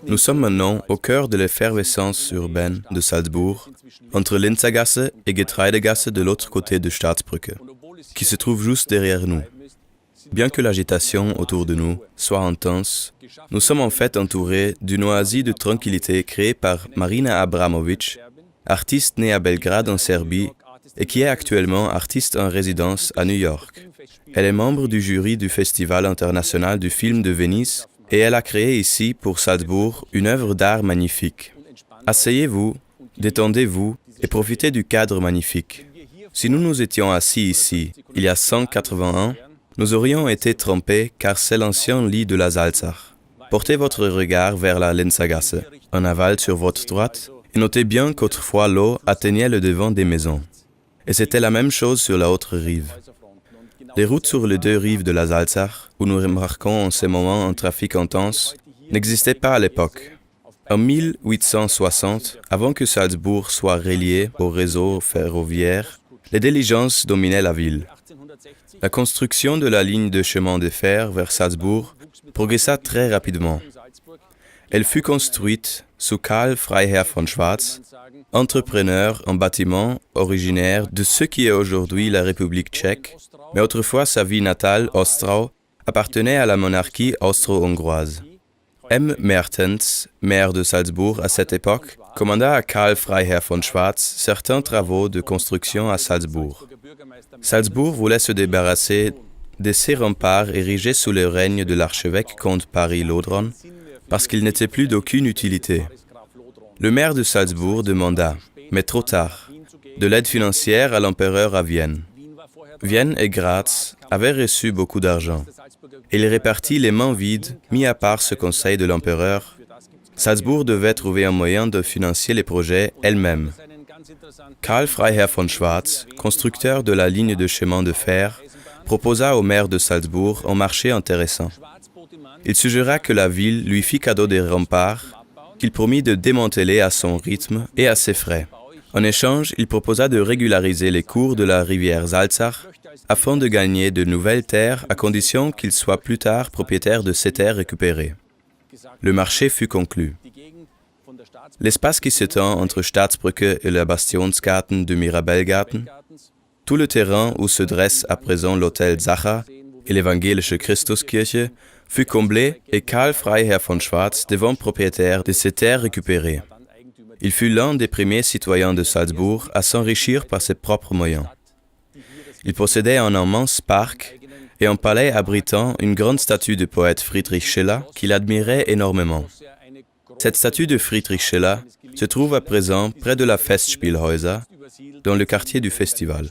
Nous sommes maintenant au cœur de l'effervescence urbaine de Salzbourg, entre Linzergasse et Getreidegasse de l'autre côté de Staatsbrücke, qui se trouve juste derrière nous. Bien que l'agitation autour de nous soit intense, nous sommes en fait entourés d'une oasis de tranquillité créée par Marina Abramovic, artiste née à Belgrade en Serbie et qui est actuellement artiste en résidence à New York. Elle est membre du jury du Festival international du film de Venise et elle a créé ici, pour Salzbourg, une œuvre d'art magnifique. Asseyez-vous, détendez-vous et profitez du cadre magnifique. Si nous nous étions assis ici, il y a 180 ans, nous aurions été trompés car c'est l'ancien lit de la Salzach. Portez votre regard vers la Linzergasse, en aval sur votre droite, et notez bien qu'autrefois l'eau atteignait le devant des maisons. Et c'était la même chose sur la autre rive. Les routes sur les deux rives de la Salzach, où nous remarquons en ce moment un trafic intense, n'existaient pas à l'époque. En 1860, avant que Salzbourg soit relié au réseau ferroviaire, les diligences dominaient la ville. La construction de la ligne de chemin de fer vers Salzbourg progressa très rapidement. Elle fut construite sous Karl Freiherr von Schwarz, entrepreneur en bâtiment originaire de ce qui est aujourd'hui la République tchèque, mais autrefois sa ville natale, Ostrau, appartenait à la monarchie austro-hongroise. M. Mertens, maire de Salzbourg à cette époque, commanda à Karl Freiherr von Schwarz certains travaux de construction à Salzbourg. Salzbourg voulait se débarrasser de ces remparts érigés sous le règne de l'archevêque comte Paris-Laudron parce qu'ils n'étaient plus d'aucune utilité. Le maire de Salzbourg demanda, mais trop tard, de l'aide financière à l'empereur à Vienne. Vienne et Graz avaient reçu beaucoup d'argent. Il répartit les mains vides, mis à part ce conseil de l'empereur. Salzbourg devait trouver un moyen de financer les projets elle-même. Karl Freiherr von Schwarz, constructeur de la ligne de chemin de fer, proposa au maire de Salzbourg un marché intéressant. Il suggéra que la ville lui fit cadeau des remparts, qu'il promit de démanteler à son rythme et à ses frais. En échange, il proposa de régulariser les cours de la rivière Salzach afin de gagner de nouvelles terres à condition qu'il soit plus tard propriétaire de ces terres récupérées. Le marché fut conclu. L'espace qui s'étend entre Staatsbrücke et la Bastionsgarten de Mirabellgarten, tout le terrain où se dresse à présent l'hôtel Sacher et l'évangélische Christuskirche, fut comblé et Karl Freiherr von Schwarz devint propriétaire de ces terres récupérées. Il fut l'un des premiers citoyens de Salzbourg à s'enrichir par ses propres moyens. Il possédait un immense parc et un palais abritant une grande statue du poète Friedrich Schiller qu'il admirait énormément. Cette statue de Friedrich Schiller se trouve à présent près de la Festspielhäuser, dans le quartier du festival.